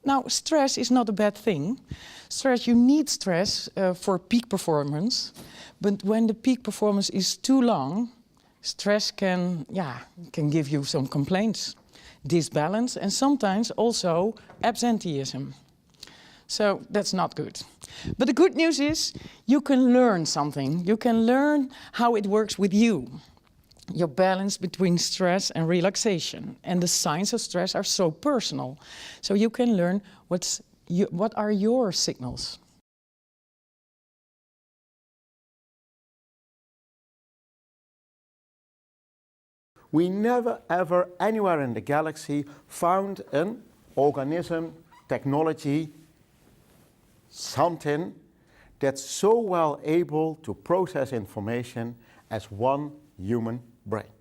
Now, stress is not a bad thing. You need stress for peak performance, but when the peak performance is too long, stress can give you some complaints, disbalance, and sometimes also absenteeism. So that's not good. But the good news is you can learn something. You can learn how it works with you. Your balance between stress and relaxation. And the signs of stress are so personal. So you can learn what are your signals. We never ever anywhere in the galaxy found an organism, technology, something that's so well able to process information as one human brain.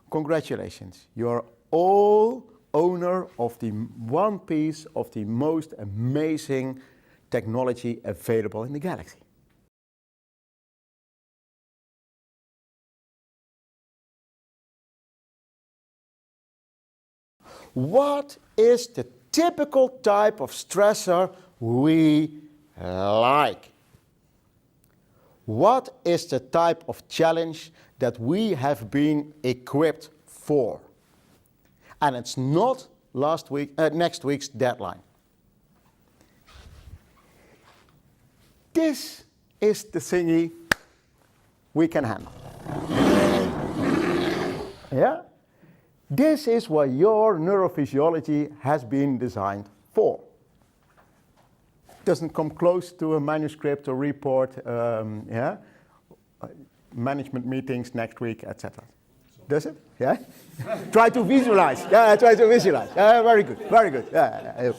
Congratulations, you're all owner of the one piece of the most amazing technology available in the galaxy. What is the typical type of stressor we like? What is the type of challenge that we have been equipped for? And it's not next week's deadline. This is the thingy we can handle. Yeah? This is what your neurophysiology has been designed for. Doesn't come close to a manuscript or report, management meetings next week, etc. Does it? Yeah? Try to visualize. Yeah, try to visualize. Very good, very good. Yeah.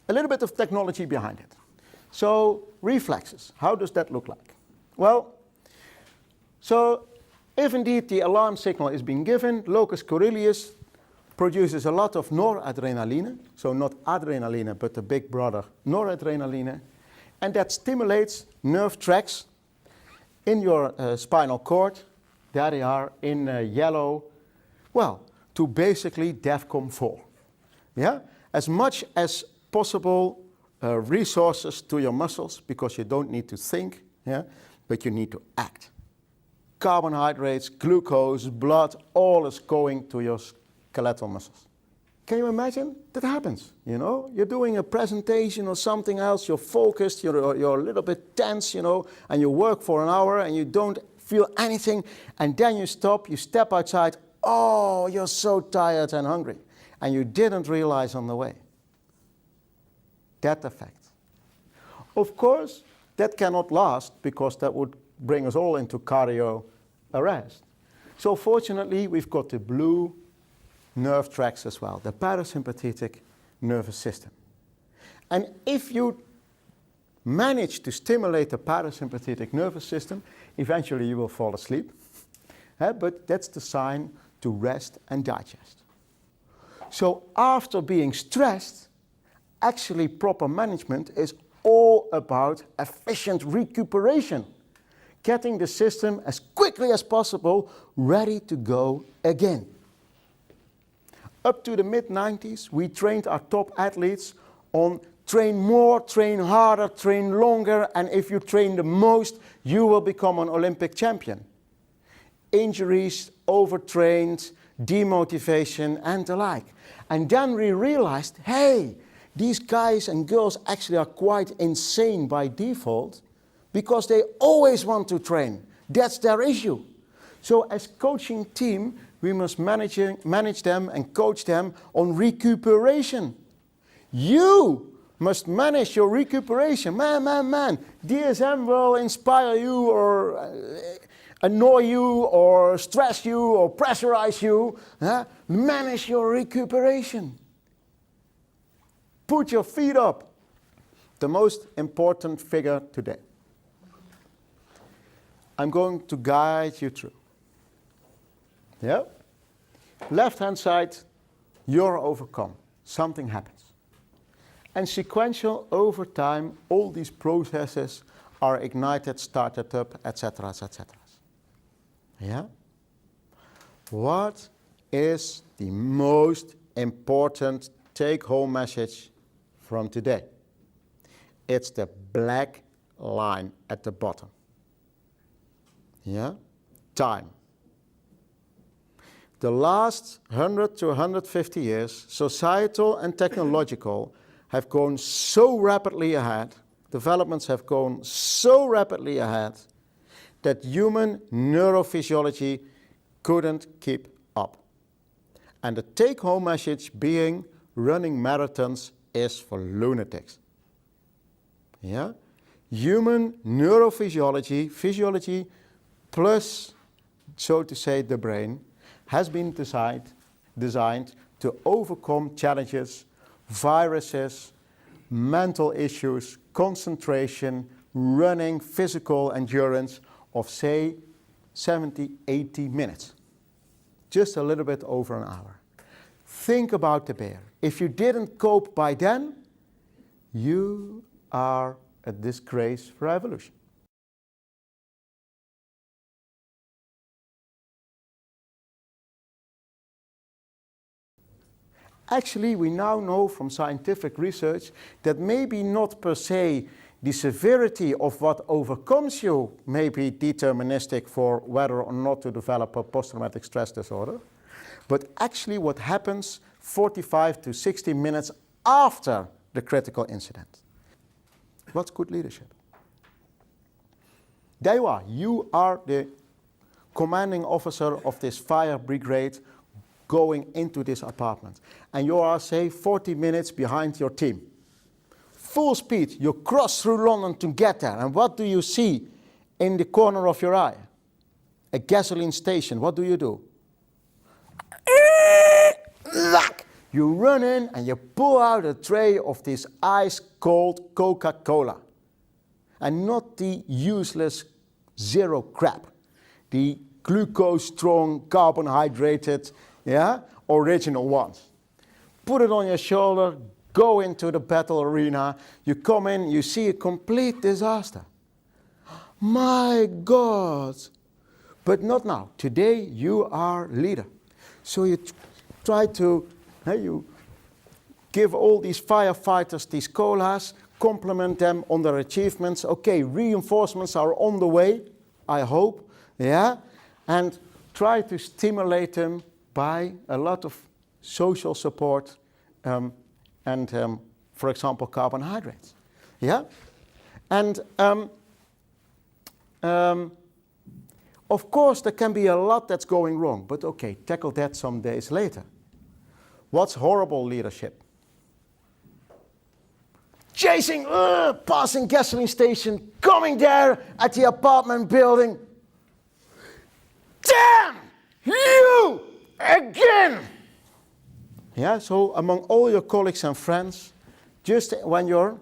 A little bit of technology behind it. So, reflexes, how does that look like? Well, so if indeed the alarm signal is being given, locus coeruleus produces a lot of noradrenaline, so not adrenaline, but the big brother noradrenaline, and that stimulates nerve tracts in your spinal cord. There they are in yellow, well, to basically DEFCON 4. Yeah? As much as possible resources to your muscles, because you don't need to think, yeah, but you need to act. Carbohydrates, glucose, blood, all is going to your skeletal muscles. Can you imagine? That happens, you know? You're doing a presentation or something else, you're focused, you're a little bit tense, you know, and you work for an hour and you don't feel anything, and then you stop, you step outside, oh, you're so tired and hungry, and you didn't realize on the way. That effect. Of course, that cannot last, because that would bring us all into cardio arrest. So fortunately, we've got the blue nerve tracts as well, the parasympathetic nervous system. And if you manage to stimulate the parasympathetic nervous system, eventually you will fall asleep. But that's the sign to rest and digest. So after being stressed, actually proper management is all about efficient recuperation. Getting the system as quickly as possible ready to go again. Up to the mid-90s, we trained our top athletes on train more, train harder, train longer, and if you train the most, you will become an Olympic champion. Injuries, overtrained, demotivation, and the like. And then we realized, hey, these guys and girls actually are quite insane by default, because they always want to train. That's their issue. So as coaching team, we must manage them and coach them on recuperation. You must manage your recuperation. Man. DSM will inspire you or annoy you or stress you or pressurize you. Manage your recuperation. Put your feet up. the most important figure today. I'm going to guide you through. Yeah? Left-hand side, you're overcome. Something happens. And sequential, over time, all these processes are ignited, started up, etc., etc. Yeah? What is the most important take-home message from today? It's the black line at the bottom. Yeah? Time. The last 100 to 150 years, societal and technological, have gone so rapidly ahead, developments have gone so rapidly ahead, that human neurophysiology couldn't keep up. And the take-home message being running marathons is for lunatics. Yeah? Human neurophysiology, physiology plus, so to say, the brain, has been designed to overcome challenges, viruses, mental issues, concentration, running, physical endurance of, say, 70, 80 minutes. Just a little bit over an hour. Think about the bear. If you didn't cope by then, you are a disgrace for evolution. Actually, we now know from scientific research that maybe not per se the severity of what overcomes you may be deterministic for whether or not to develop a post-traumatic stress disorder, but actually what happens 45 to 60 minutes after the critical incident. What's good leadership? There you are. You are the commanding officer of this fire brigade going into this apartment. And you are, say, 40 minutes behind your team. Full speed, you cross through London to get there. And what do you see in the corner of your eye? A gasoline station. What do? You run in and you pull out a tray of this ice-cold Coca-Cola. And not the useless zero crap. The glucose-strong, carbohydrated, original ones. Put it on your shoulder, go into the battle arena. You come in, you see a complete disaster. My God! But not now. Today you are leader. So you try to, you give all these firefighters these colas, compliment them on their achievements. Okay, reinforcements are on the way, I hope, and try to stimulate them by a lot of social support and, for example, carbohydrates. Yeah? And of course, there can be a lot that's going wrong, but okay, tackle that some days later. What's horrible leadership? Chasing, passing gasoline station, coming there at the apartment building. Damn! You! Again! Yeah, so among all your colleagues and friends, just when your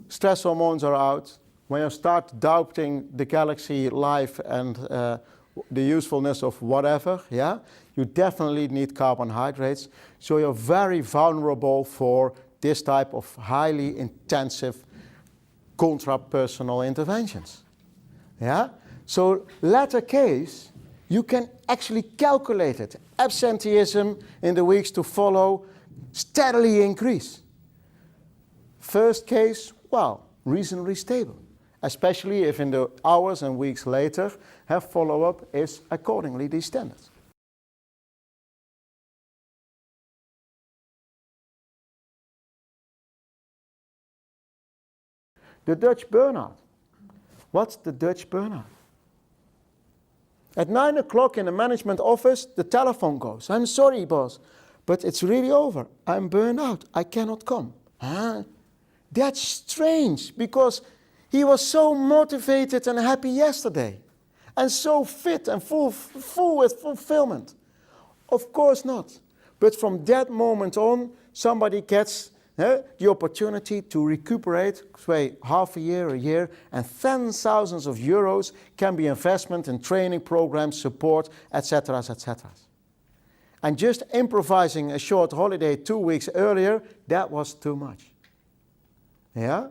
stress hormones are out, when you start doubting the galaxy life and the usefulness of whatever, you definitely need carbohydrates. So you're very vulnerable for this type of highly intensive contra-personal interventions. Yeah? So latter case, you can actually calculate it. Absenteeism in the weeks to follow steadily increase. First case, well, reasonably stable, especially if in the hours and weeks later, follow-up is accordingly these standards. The Dutch burnout. What's the Dutch burnout? At 9 o'clock in the management office, the telephone goes. I'm sorry, boss, but it's really over. I'm burned out. I cannot come. Huh? That's strange, because he was so motivated and happy yesterday, and so fit and full with fulfillment. Of course not. But from that moment on, somebody gets the opportunity to recuperate, say, half a year, and tens of thousands of euros can be investment in training programs, support, etc., etc. And just improvising a short holiday 2 weeks earlier, that was too much. Yeah?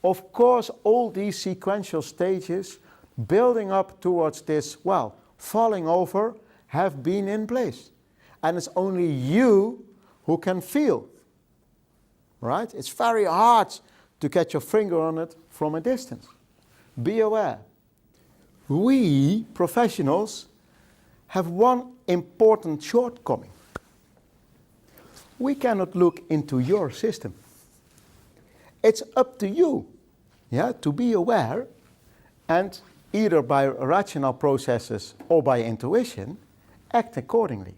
Of course, all these sequential stages building up towards this, well, falling over, have been in place. And it's only you who can feel. Right? It's very hard to get your finger on it from a distance. Be aware. We, professionals, have one important shortcoming. We cannot look into your system. It's up to you, yeah, to be aware and either by rational processes or by intuition, act accordingly.